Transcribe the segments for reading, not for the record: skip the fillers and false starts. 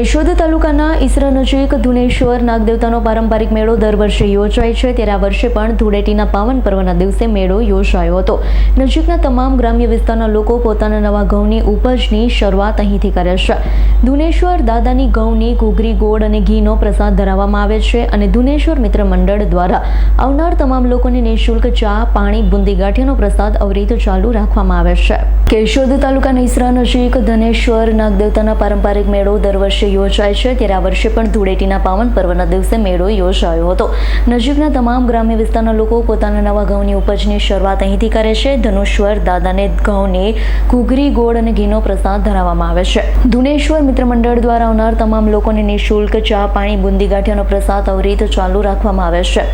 કેશોદ તાલુકાના ઈસરા નજીક ધુનેશ્વર નાગદેવતાનો પારંપરિક મેળો દર વર્ષે યોજાય છે ત્યારે આ વર્ષે પણ ધૂળેટીના પાવન પર્વના દિવસે મેળો યોજાયો હતો। નજીકના તમામ ગ્રામ્ય વિસ્તારના લોકો પોતાના નવા ઘઉંની ઉપજની શરૂઆત અહીંથી કરે છે। ધુનેશ્વર દાદાની ઘઉંની ઘૂઘરી ગોળ અને ઘીનો પ્રસાદ ધરાવવામાં આવે છે અને ધુનેશ્વર મિત્ર મંડળ દ્વારા આવનાર તમામ લોકોને નિઃશુલ્ક ચા, પાણી, બુંદી ગાંઠિયાનો પ્રસાદ અવિરત ચાલુ રાખવામાં આવે છે। કેશોદ તાલુકાના ઈસરા નજીક ધનેશ્વર નાગદેવતાના પારંપરિક મેળો દર વર્ષે યોજાય છે ત્યારે આ વર્ષે પણ ધૂળેટીના પાવન પર્વના દિવસે મેળો યોજાયો હતો। નજીકના તમામ ગ્રામ્ય વિસ્તારના લોકો પોતાના નવા ઘઉંની ઉપજની શરૂઆત અહીંથી કરે છે। ધનેશ્વર દાદાને ઘઉંની ઘૂઘરી ગોળ અને ઘીનો પ્રસાદ ધરાવવામાં આવે છે। ધુનેશ્વર મિત્ર મંડળ દ્વારા આવનાર તમામ લોકોને નિઃશુલ્ક ચા, પાણી, બુંદી ગાંઠિયાનો પ્રસાદ અવિરત ચાલુ રાખવામાં આવે છે।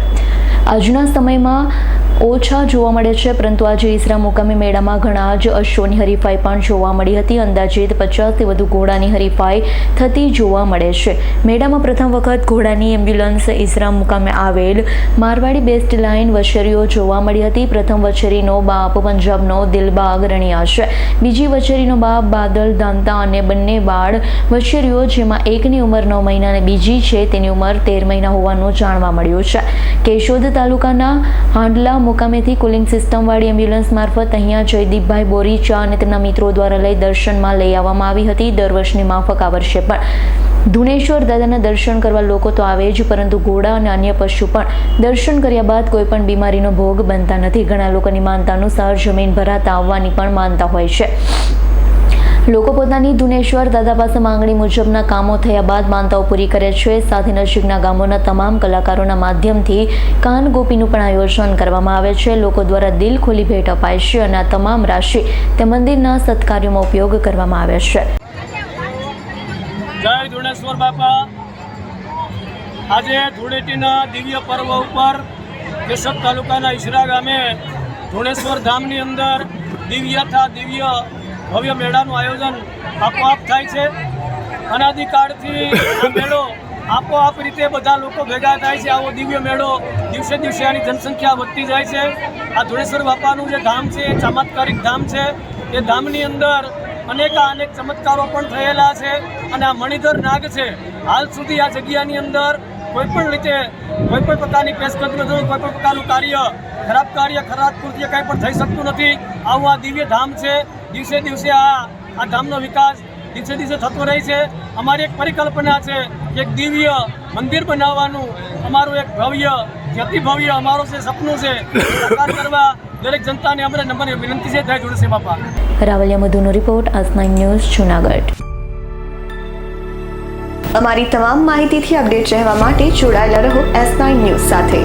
આજના સમયમાં ઓછા જોવા મળે છે પરંતુ આજે ઈસરા મુકામે મેળામાં ઘણા જ અશ્વની હરીફાઈ પણ જોવા મળી હતી। અંદાજિત 50થી વધુ ઘોડાની હરીફાઈ થતી જોવા મળે છે। મેળામાં પ્રથમ વખત ઘોડાની એમ્બ્યુલન્સ ઈસરા મુકામે આવેલ મારવાડી બેસ્ટ લાઇન વછેરીઓ જોવા મળી હતી। પ્રથમ વછેરીનો બાપ પંજાબનો દિલબાગ રણિયા છે, બીજી વછેરીનો બાપ બાદલ દાંતા અને બંને બાળ વછેરીઓ જેમાં એકની ઉંમર 9 મહિના અને બીજી છે તેની ઉંમર 13 મહિના હોવાનું જાણવા મળ્યું છે। કેશોદ તાલુકાના હાંડલા મુકામેથી કુલિંગ સિસ્ટમવાળી એમ્બ્યુલન્સ મારફત અહીંયા જયદીપભાઈ બોરીચા અને તેમના મિત્રો દ્વારા લઈ દર્શનમાં લઈ આવવામાં આવી હતી। દર વર્ષની માફક આ વર્ષે પણ ધુનેશ્વર દાદાના દર્શન કરવા લોકો તો આવે જ પરંતુ ઘોડા અને અન્ય પશુ પણ દર્શન કર્યા બાદ કોઈ પણ બીમારીનો ભોગ બનતા નથી। ઘણા લોકોની માનતા અનુસાર જમીન ભરાતા આવવાની પણ માનતા હોય છે। લોકો પોતાની ધુનેશ્વર દાદા પાસે માંગણી મુજબના કામો થયા બાદ માનતાઓ પૂરી કરે છે। સાથે નજીકના ગામોના તમામ કલાકારોના માધ્યમથી કાનગોપીનું પણ આયોજન કરવામાં આવે છે। લોકો દ્વારા દિલ ખોલી ભેટ અપાય છે અને આ તમામ રાશિ તે મંદિરના સત્કાર્યોમાં ઉપયોગ કરવામાં આવે છે। જય ધુનેશ્વર બાપા। આજે ધૂળેટીના દિવ્ય પર્વ ઉપર કેશોદ તાલુકાના ઈસરા ગામે ધુનેશ્વર ધામની અંદર દિવ્ય ભવ્ય મેળાનું આયોજન આપોઆપ થાય છે। અનાદિકાળથી આ મેળો આપોઆપ રીતે બધા લોકો ભેગા થાય છે। આવો દિવ્ય મેળો દિવસે દિવસે આની જનસંખ્યા વધતી જાય છે। આ ધુનેશ્વર બાપાનું જે ધામ છે એ ચમત્કારિક ધામ છે। એ ધામની અંદર અનેક ચમત્કારો પણ થયેલા છે અને આ મણિધર નાગ છે હાલ સુધી આ જગ્યાની અંદર કોઈ પણ રીતે કોઈ પણ પ્રકારની પેશકદમી કોઈ પણ પ્રકારનું ખરાબ કૃત્ય કંઈ પણ થઈ શકતું નથી। આવું આ દિવ્ય ધામ છે। દિવસે દિવસે આ ધામનો વિકાસ દિવસે દિવસે થતો રહે છે। અમારી એક પરિકલ્પના છે કે એક દિવ્ય મંદિર બનાવવાનું અમારું એક અતિ ભવ્ય અમારું જે સપનું છે સાકાર કરવા દરેક જનતાને અમારે વિનંતી છે। જય ધુનેશ્વર બાપા। રાવલિયા મધુનો રિપોર્ટ આજ9 ન્યૂઝ જૂનાગઢ। અમારી તમામ માહિતીથી અપડેટ રહેવા માટે જોડાયેલા રહો S9 ન્યૂઝ સાથે।